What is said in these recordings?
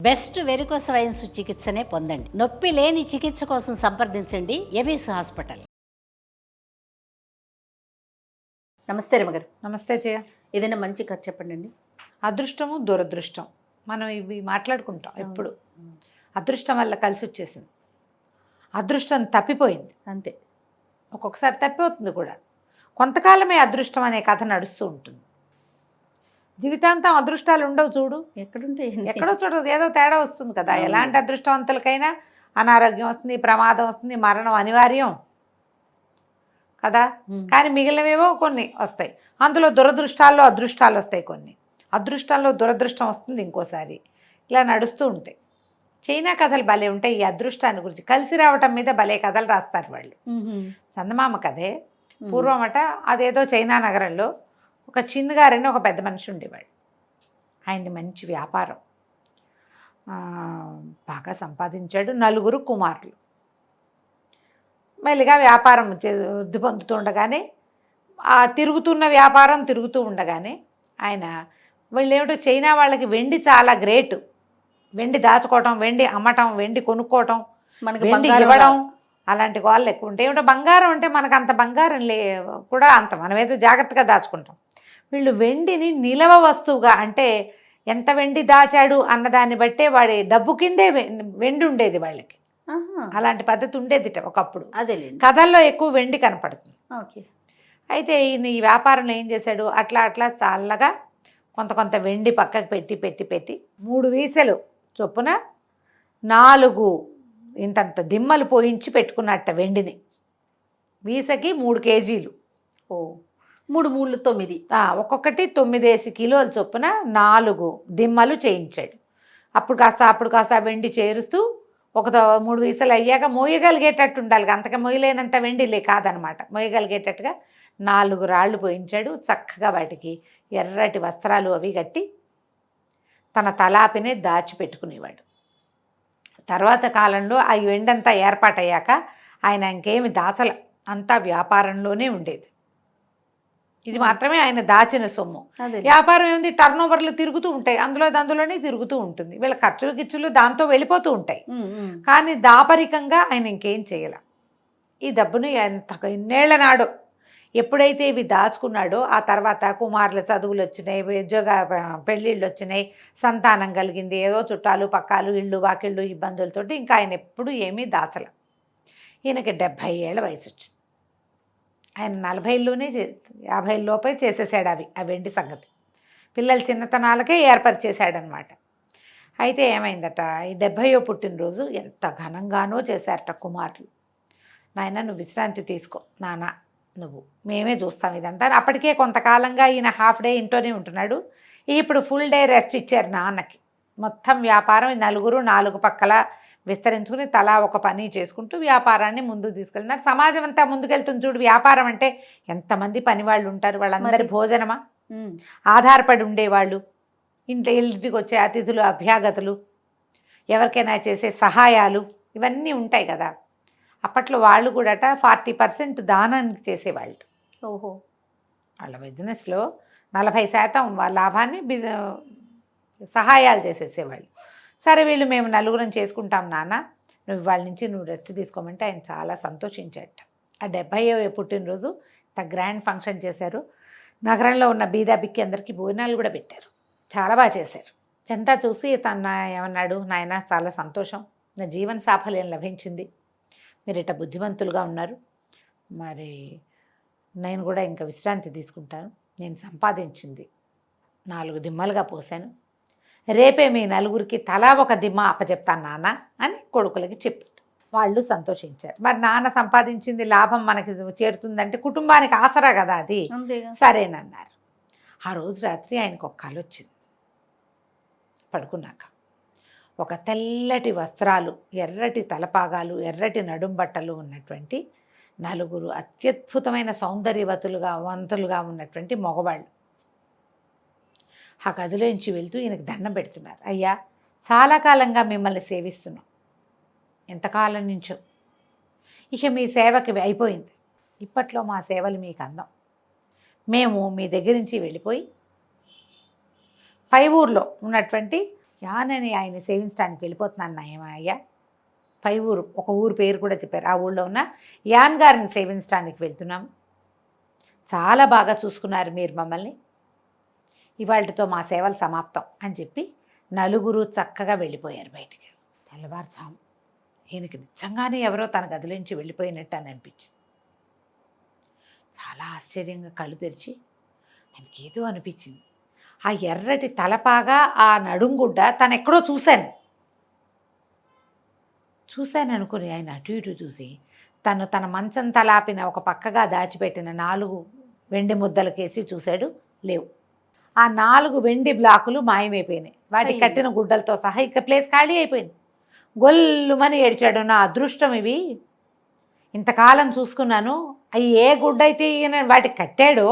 Best varicose veins చికిత్సనే పొందండి. నొప్పి లేని చికిత్స కోసం సంప్రదించండి ఎబీస్ హాస్పిటల్. నమస్తే రమగారు. నమస్తే జయ. ఏదైనా మంచి కథ చెప్పండి అండి. అదృష్టము దురదృష్టం మనం ఇవి మాట్లాడుకుంటాం ఎప్పుడు. అదృష్టం వల్ల కలిసి వచ్చేసింది, అదృష్టం తప్పిపోయింది అంతే. ఒక్కొక్కసారి తప్పిపోతుంది కూడా. కొంతకాలమే అదృష్టం అనే కథ నడుస్తూ ఉంటుంది. జీవితాంతం అదృష్టాలు ఉండవు చూడు. ఎక్కడో చూడదు, ఏదో తేడా వస్తుంది కదా. ఎలాంటి అదృష్టవంతులకైనా అనారోగ్యం వస్తుంది, ప్రమాదం వస్తుంది, మరణం అనివార్యం కదా. కానీ మిగిలినవేవో కొన్ని వస్తాయి. అందులో దురదృష్టాల్లో అదృష్టాలు వస్తాయి కొన్ని. అదృష్టంలో దురదృష్టం వస్తుంది ఇంకోసారి. ఇలా నడుస్తూ ఉంటాయి. చైనా కథలు భలే ఉంటాయి. ఈ అదృష్టాన్ని గురించి కలిసి రావటం మీద భలే కథలు రాస్తారు వాళ్ళు. చందమామ కథే. పూర్వమట అదేదో చైనా నగరంలో ఒక చిన్నగారని ఒక పెద్ద మనిషి ఉండేవాడు. ఆయనది మంచి వ్యాపారం, బాగా సంపాదించాడు. 4 కుమారులు. మెల్లిగా వ్యాపారం వృద్ధి పొందుతూ ఉండగానే, ఆ తిరుగుతున్న వ్యాపారం తిరుగుతూ ఉండగానే ఆయన వాళ్ళు ఏమిటో చైనా వాళ్ళకి వెండి చాలా గ్రేట్. వెండి దాచుకోవటం, వెండి అమ్మటం, వెండి కొనుక్కోవటం, వెండి ఇవ్వడం, అలాంటి వాళ్ళు ఎక్కువ ఉంటాయి. ఏమిటో బంగారం అంటే మనకు అంత బంగారం కూడా అంత మనమేదో జాగ్రత్తగా దాచుకుంటాం. వీళ్ళు వెండిని నిలవ వస్తువుగా, అంటే ఎంత వెండి దాచాడు అన్నదాన్ని బట్టే వాడి డబ్బు కిందే వెండి ఉండేది వాళ్ళకి. అలాంటి పద్ధతి ఉండేది ఒకప్పుడు. అదే కథల్లో ఎక్కువ వెండి కనపడుతుంది. ఓకే. అయితే ఈయన ఈ వ్యాపారంలో ఏం చేశాడు, అట్లా అట్లా చల్లగా కొంత వెండి పక్కకు పెట్టి 3 వీసలు చొప్పున 4 ఇంతంత దిమ్మలు పోయించి పెట్టుకున్నట్ట వెండిని. వీసకి 3 కేజీలు. 3 3 9. ఒక్కొక్కటి 9 కిలోల చొప్పున 4 దిమ్మలు చేయించాడు. అప్పుడు కాస్త వెండి చేరుస్తూ ఒక 3 వీసలు అయ్యాక మోయగలిగేటట్టు ఉండాలి. అంతగా మోయలేనంత వెండి కాదనమాట. మోయగలిగేటట్టుగా 4 రాళ్ళు పోయించాడు. చక్కగా వాటికి ఎర్రటి వస్త్రాలు అవి కట్టి తన తలాపినే దాచిపెట్టుకునేవాడు. తర్వాత కాలంలో ఆ వెండంతా ఏర్పాటయ్యాక ఆయన ఇంకేమి దాచల, అంతా వ్యాపారంలోనే ఉండేది. ఇది మాత్రమే ఆయన దాచిన సొమ్ము. వ్యాపారం ఏంది, టర్న్ ఓవర్లు తిరుగుతూ ఉంటాయి, అందులోనే తిరుగుతూ ఉంటుంది. వీళ్ళ ఖర్చులు గిచ్చులు దాంతో వెళ్ళిపోతూ ఉంటాయి. కానీ దాపరికంగా ఆయన ఇంకేం చేయాల. ఈ డబ్బును ఎన్నేళ్ల నాడో ఎప్పుడైతే ఇవి దాచుకున్నాడో, ఆ తర్వాత కుమారుల చదువులు వచ్చినాయి, ఉద్యోగ పెళ్ళిళ్ళు వచ్చినాయి, సంతానం కలిగింది, ఏదో చుట్టాలు పక్కాలు ఇళ్ళు వాకిళ్ళు ఇబ్బందులతోటి ఇంకా ఆయన ఎప్పుడు ఏమీ దాచల. ఈయనకి 70 ఏళ్ల వయసు వచ్చింది. ఆయన 40లోనే 50 లోపే చేసేసాడు ఆ వెండి సంగతి. పిల్లల చిన్నతనాలకే ఏర్పరిచేశాడనమాట. అయితే ఏమైందట, ఈ 70వ పుట్టినరోజు ఎంత ఘనంగానో చేశారట కుమారులు. నాయన నువ్వు విశ్రాంతి తీసుకో నాన్న, నువ్వు మేమే చూస్తాం ఇదంతా. అప్పటికే కొంతకాలంగా ఈయన హాఫ్ డే ఇంట్లోనే ఉంటున్నాడు. ఇప్పుడు ఫుల్ డే రెస్ట్ ఇచ్చారు నాన్నకి. మొత్తం వ్యాపారం 4 పక్కల విస్తరించుకుని తలా ఒక పని చేసుకుంటూ వ్యాపారాన్ని ముందుకు తీసుకెళ్తున్నారు. సమాజం అంతా ముందుకెళ్తుంది చూడు. వ్యాపారం అంటే ఎంతమంది పని వాళ్ళు ఉంటారు, వాళ్ళందరి భోజనమా ఆధారపడి ఉండేవాళ్ళు, ఇంటికి వచ్చే అతిథులు, అభ్యాగతులు, ఎవరికైనా చేసే సహాయాలు, ఇవన్నీ ఉంటాయి కదా. అప్పట్లో వాళ్ళు కూడా 40% దానానికి చేసేవాళ్ళు. ఓహో. వాళ్ళ బిజినెస్లో 40% లాభాన్ని సహాయాలు చేసేసేవాళ్ళు. సరే వీళ్ళు మేము 4 చేసుకుంటాం నాన్న, నువ్వు వాళ్ళ నుంచి నువ్వు రెస్ట్ తీసుకోమంటే ఆయన చాలా సంతోషించాట. ఆ 70వ పుట్టినరోజు గ్రాండ్ ఫంక్షన్ చేశారు. నగరంలో ఉన్న బీదా బిక్కి అందరికీ భోజనాలు కూడా పెట్టారు. చాలా బాగా చేశారు. ఎంత చూసి ఏమన్నాడు, నాయన చాలా సంతోషం, నా జీవన సాఫల్యం లభించింది, మీరు ఇట్లా బుద్ధిమంతులుగా ఉన్నారు, మరి నేను కూడా ఇంకా విశ్రాంతి తీసుకుంటాను. నేను సంపాదించింది 4 దిమ్మలుగా పోసాను, రేపే మీ 4కి తలా ఒక దిమ్మ అప్పచెప్తాను నాన్న అని కొడుకులకి చెప్పారు. వాళ్ళు సంతోషించారు. మరి నాన్న సంపాదించింది లాభం మనకి చేరుతుందంటే కుటుంబానికి ఆసరా కదా అది. సరేనన్నారు. ఆ రోజు రాత్రి ఆయనకు ఒక కల వచ్చింది. పడుకున్నాక ఒక తెల్లటి వస్త్రాలు, ఎర్రటి తలపాగాలు, ఎర్రటి నడుం బట్టలు ఉన్నటువంటి 4 అత్యద్భుతమైన వంతులుగా ఉన్నటువంటి మగవాళ్ళు ఆ గదిలోంచి వెళ్తూ ఈయనకు దండం పెడుతున్నారు. అయ్యా, చాలా కాలంగా మిమ్మల్ని సేవిస్తున్నాం, ఎంతకాలం నుంచో, ఇక మీ సేవకి అయిపోయింది, ఇప్పట్లో మా సేవలు మీకు అందం. మేము మీ దగ్గర నుంచి వెళ్ళిపోయి పై ఊర్లో ఉన్నటువంటి యానని ఆయన సేవించడానికి వెళ్ళిపోతున్నాను నాయమయ్య. పై ఊరు, ఒక ఊరు పేరు కూడా చెప్పారు. ఆ ఊళ్ళో ఉన్న యాన్ గారిని సేవించడానికి వెళ్తున్నాము. చాలా బాగా చూసుకున్నారు మీరు మమ్మల్ని. ఇవాళతో మా సేవలు సమాప్తం అని చెప్పి నలుగురు చక్కగా వెళ్ళిపోయారు బయటికి. తెల్లవారుజాము ఈయనకి నిజంగానే ఎవరో తన గదిలోంచి వెళ్ళిపోయినట్టు అని అనిపించింది. చాలా ఆశ్చర్యంగా కళ్ళు తెరిచి ఆయనకి ఏదో అనిపించింది. ఆ ఎర్రటి తలపాగా, ఆ నడుంగుడ్డ తను ఎక్కడో చూశాను అనుకుని ఆయన అటు ఇటు చూసి తన మంచం తలాపిన ఒక పక్కగా దాచిపెట్టిన 4 వెండి ముద్దలకేసి చూశాడు. లేవు. ఆ 4 వెండి బ్లాకులు మాయమైపోయినాయి. వాటికి కట్టిన గుడ్డలతో సహా ఇక ప్లేస్ ఖాళీ అయిపోయింది. గొల్లుమని ఏడ్చాడు. నా అదృష్టం ఇవి, ఇంతకాలం చూసుకున్నాను. అవి ఏ గుడ్డ అయితే ఈయన వాటికి కట్టాడో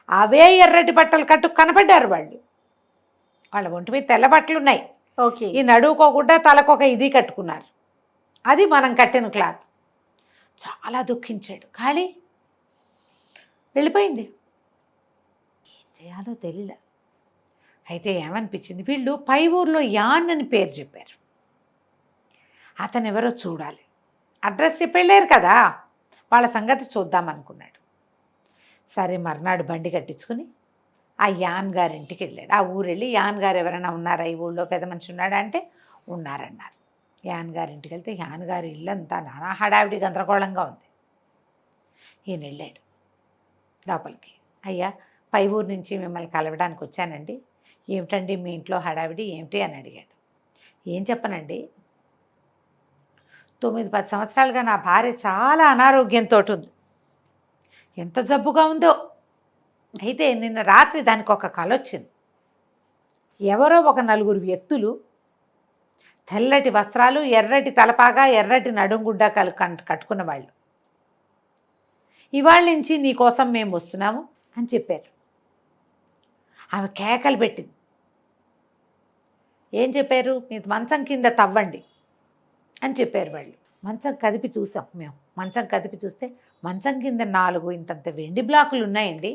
అవే ఎర్రటి బట్టలు కనపడ్డారు వాళ్ళు. వాళ్ళ ఒంటి మీద తెల్ల బట్టలు ఉన్నాయి. ఓకే. ఈ నడువుకో గుడ్డ, తలకొక ఇది కట్టుకున్నారు. అది మనం కట్టిన క్లాత్. చాలా దుఃఖించాడు. ఖాళీ వెళ్ళిపోయింది. ఏం చేయాలో తెలియలే. అయితే ఏమనిపించింది, వీళ్ళు పై ఊర్లో యాన్ అని పేరు చెప్పారు. అతను ఎవరో చూడాలి. అడ్రస్ చెప్పి వెళ్ళారు కదా, వాళ్ళ సంగతి చూద్దామనుకున్నాడు. సరే మర్నాడు బండి కట్టించుకుని ఆ యాన్ గారింటికి వెళ్ళాడు. ఆ ఊరు వెళ్ళి యాన్ గారు ఎవరైనా ఉన్నారా, ఈ ఊళ్ళో పెద్ద మనిషి ఉన్నాడా అంటే ఉన్నారన్నారు. యాన్ గారింటికి వెళ్తే యాన్ గారి ఇల్లంతా నానా హడావిడి గందరగోళంగా ఉంది. ఈయన వెళ్ళాడు లోపలికి. అయ్యా, పై ఊరు నుంచి మిమ్మల్ని కలవడానికి వచ్చానండి. ఏమిటండి మీ ఇంట్లో హడావిడి ఏమిటి అని అడిగాడు. ఏం చెప్పనండి, 9-10 సంవత్సరాలుగా నా భార్య చాలా అనారోగ్యంతో ఉంది. ఎంత జబ్బుగా ఉందో. అయితే నిన్న రాత్రి దానికి ఒక కల వచ్చింది. ఎవరో ఒక 4 వ్యక్తులు తెల్లటి వస్త్రాలు, ఎర్రటి తలపాగా, ఎర్రటి నడుంగుడ్డ కట్టుకున్న వాళ్ళు, ఇవాళ నుంచి నీ కోసం మేము వస్తున్నాము అని చెప్పారు. ఆమె కేకలు పెట్టింది. ఏం చెప్పారు, మీ మంచం కింద తవ్వండి అని చెప్పారు వాళ్ళు. మంచం కదిపి చూసాం మేము. మంచం కదిపి చూస్తే మంచం కింద 4 ఇంతంత వెండి బ్లాకులు ఉన్నాయండి.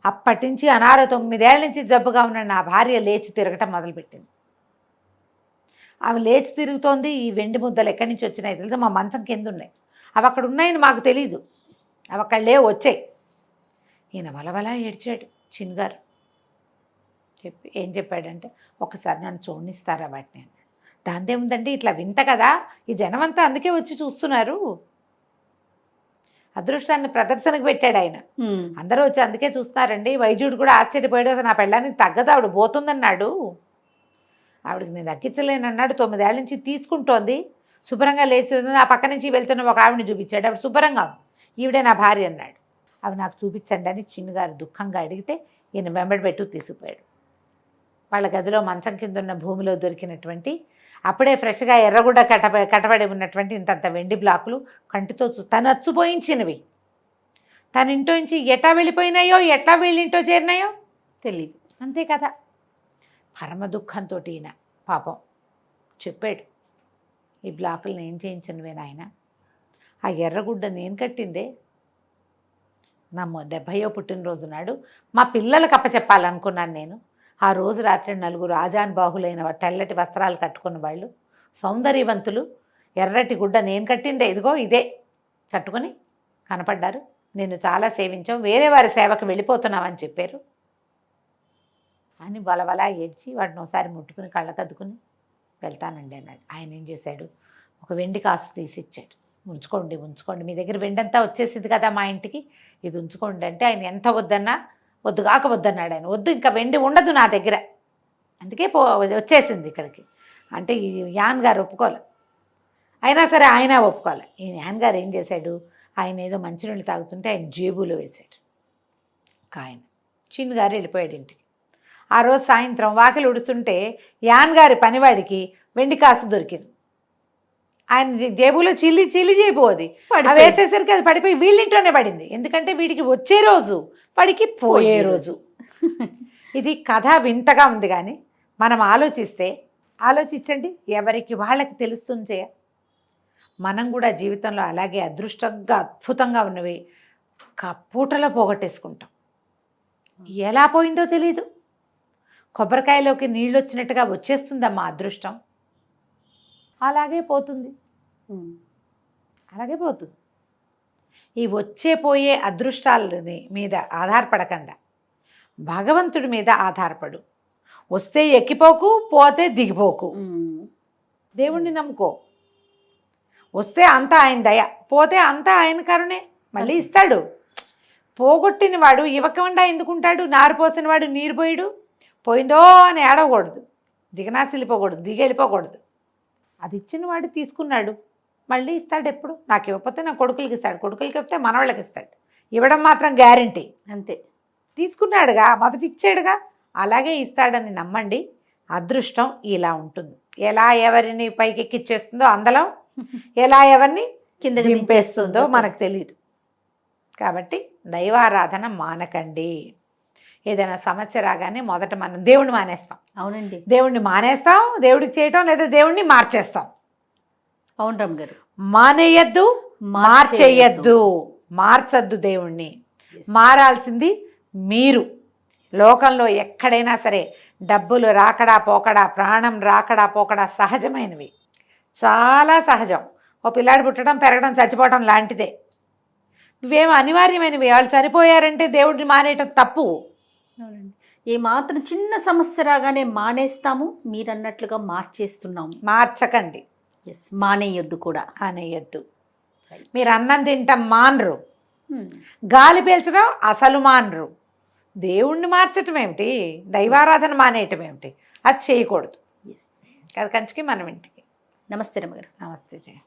అప్పటి నుంచి 9 ఏళ్ళ నుంచి జబ్బుగా ఉన్న నా భార్య లేచి తిరగటం మొదలుపెట్టింది. ఆమె లేచి తిరుగుతోంది. ఈ వెండి ముద్దలు ఎక్కడి నుంచి వచ్చినాయి తెలియదు, మా మంచం కింద ఉన్నాయి. అవి అక్కడ ఉన్నాయని మాకు తెలీదు, అవి అక్కడలే వచ్చాయి. ఈయన వలవలా ఏడ్చాడు చిన్గారు. చెప్పి ఏం చెప్పాడంటే, ఒకసారి నన్ను చూడనిస్తారా వాటిని అన్నాడు. దాందేముందండి, ఇట్లా వింత కదా, ఈ జనమంతా అందుకే వచ్చి చూస్తున్నారు. అదృష్టాన్ని ప్రదర్శనకు పెట్టాడు ఆయన. అందరూ వచ్చి అందుకే చూస్తున్నారండి. వైద్యుడు కూడా ఆశ్చర్యపోయాడు. నా పెళ్ళానికి తగ్గదు, ఆవిడ పోతుందన్నాడు. ఆవిడకి నేను దక్కించలేనన్నాడు. 9 ఏళ్ళ నుంచి తీసుకుంటోంది, శుభ్రంగా లేచి ఉంది. ఆ పక్క నుంచి వెళ్తున్న ఒక ఆవిడని చూపించాడు. ఆవిడ శుభ్రంగా ఉంది, ఈవిడే నా భార్య అన్నాడు. అవి నాకు చూపించండి అని చిన్నగారు దుఃఖంగా అడిగితే ఈయన వెంబడి పెట్టు తీసుకుపోయాడు. వాళ్ళ గదిలో మంచం కింద ఉన్న భూమిలో దొరికినటువంటి అప్పుడే ఫ్రెష్గా ఎర్రగుడ్డ కట్టబడి ఉన్నటువంటి ఇంతంత వెండి బ్లాకులు కంటితో తను అచ్చుపోయించినవి. తన ఇంట్లో నుంచి ఎట్లా వెళ్ళిపోయినాయో, ఎట్లా వీళ్ళింటో చేరినాయో తెలీదు. అంతే కదా. పరమ దుఃఖంతో ఈయన పాపం చెప్పాడు, ఈ బ్లాకులు నేను చేయించినవే నాయన, ఆ ఎర్రగుడ్డ నేను కట్టిందే. నా 70వ పుట్టినరోజు నాడు మా పిల్లలకు అప్పచెప్పాలనుకున్నాను నేను. ఆ రోజు రాత్రి 4 ఆజానుబాహులైన తెల్లటి వస్త్రాలు కట్టుకున్న వాళ్ళు, సౌందర్యవంతులు, ఎర్రటి గుడ్డ నేను కట్టిందే, ఇదిగో ఇదే కట్టుకొని కనపడ్డారు. నేను చాలా సేవించాం, వేరే వారి సేవకు వెళ్ళిపోతున్నామని చెప్పారు అని బలబలా ఏడ్చి వాటిని ఒకసారి ముట్టుకుని కళ్ళకద్దుకుని వెళ్తానండి అన్నాడు. ఆయన ఏం చేశాడు, ఒక వెండి కాసు తీసి ఇచ్చాడు. ఉంచుకోండి, మీ దగ్గర వెండంతా వచ్చేసింది కదా మా ఇంటికి, ఇది ఉంచుకోండి అంటే ఆయన ఎంత వద్దన్నా వద్దన్నాడు ఆయన. వద్దు, ఇంకా వెండి ఉండదు నా దగ్గర, అందుకే వచ్చేసింది ఇక్కడికి అంటే ఈ యాన్ గారు ఒప్పుకోలే. అయినా సరే ఆయన ఒప్పుకోలే. ఈ యాన్ గారు ఏం చేశాడు, ఆయన ఏదో మంచినీళ్ళు తాగుతుంటే ఆయన జేబులో వేశాడు ఆయన. చిన్న గారు వెళ్ళిపోయాడు ఇంటికి. ఆ రోజు సాయంత్రం వాకిలి ఉడుతుంటే యాన్ గారి పనివాడికి వెండి కాసు దొరికింది. ఆయన జేబులో చిల్లి జేబు అది వేసేసరికి అది పడిపోయి వీళ్ళింట్లోనే పడింది. ఎందుకంటే వీడికి వచ్చే రోజు వాడికి పోయే రోజు. ఇది కథ వింతగా ఉంది, కానీ మనం ఆలోచించండి, ఎవరికి వాళ్ళకి తెలుస్తుంది. మనం కూడా జీవితంలో అలాగే అదృష్టంగా అద్భుతంగా ఉన్నవి పూటలో పోగొట్టేసుకుంటాం. ఎలా పోయిందో తెలీదు. కొబ్బరికాయలోకి నీళ్ళు వచ్చినట్టుగా వచ్చేస్తుందమ్మా అదృష్టం. అలాగే పోతుంది, అలాగే పోతుంది. ఈ వచ్చే పోయే అదృష్టాలని మీద ఆధారపడకుండా భగవంతుడి మీద ఆధారపడు. వస్తే ఎక్కిపోకు, పోతే దిగిపోకు. దేవుణ్ణి నమ్ముకో. వస్తే అంతా ఆయన దయ, పోతే అంతా ఆయన కరుణే, మళ్ళీ ఇస్తాడు. పోగొట్టిన వాడు ఇవ్వకుండా ఎందుకుంటాడు? నారు పోసిన వాడు నీరు పోయాడు, పోయిందో అని ఏడవకూడదు, దిగనాసిలిపోకూడదు, దిగెళ్ళిపోకూడదు. అది ఇచ్చిన వాడు తీసుకున్నాడు, మళ్ళీ ఇస్తాడు. ఎప్పుడు నాకు ఇవ్వకపోతే నా కొడుకులకి ఇస్తాడు, కొడుకులకి ఇస్తే మనవాళ్ళకి ఇస్తాడు. ఇవ్వడం మాత్రం గ్యారంటీ. అంతే. తీసుకున్నాడుగా, మొదటి ఇచ్చాడుగా, అలాగే ఇస్తాడని నమ్మండి. అదృష్టం ఇలా ఉంటుంది. ఎలా ఎవరిని పైకెక్కిచ్చేస్తుందో అందలం, ఎలా ఎవరిని కిందకి దింపేస్తుందో మనకు తెలియదు. కాబట్టి దైవారాధన మానకండి. ఏదైనా సమస్య రాగానే మొదట మనం దేవుణ్ణి మానేస్తాం. అవునండి, దేవుణ్ణి మానేస్తాం, దేవుడికి చేయటం, లేదా దేవుణ్ణి మార్చేస్తాం. అవును రమ్మ గారు. మానేయద్దు, మార్చేయద్దు, మార్చద్దు. దేవుణ్ణి మారాల్సింది మీరు. లోకంలో ఎక్కడైనా సరే డబ్బులు రాకడా పోకడా, ప్రాణం రాకడా పోకడా సహజమైనవి, చాలా సహజం. ఓ పిల్లాడు పుట్టడం, పెరగడం, చచ్చిపోవడం లాంటిదే. ఇవేమో అనివార్యమైనవి. వాళ్ళు చనిపోయారంటే దేవుడిని మానేయటం తప్పు. అవునండి, ఏ మాత్రం చిన్న సమస్య రాగానే మానేస్తాము, మీరన్నట్లుగా మార్చేస్తున్నాము. మార్చకండి. ఎస్, మానేయొద్దు కూడా. అనేయద్దు. మీరు అన్నం తింటాం మానరు, గాలి పీల్చడం అసలు మానరు. దేవుణ్ణి మార్చటం ఏమిటి? దైవారాధన మానేయటం ఏమిటి? అది చేయకూడదు. ఎస్. అది కంచికి మనం ఇంటికి. నమస్తే రమ్మ గారు. నమస్తే జయ.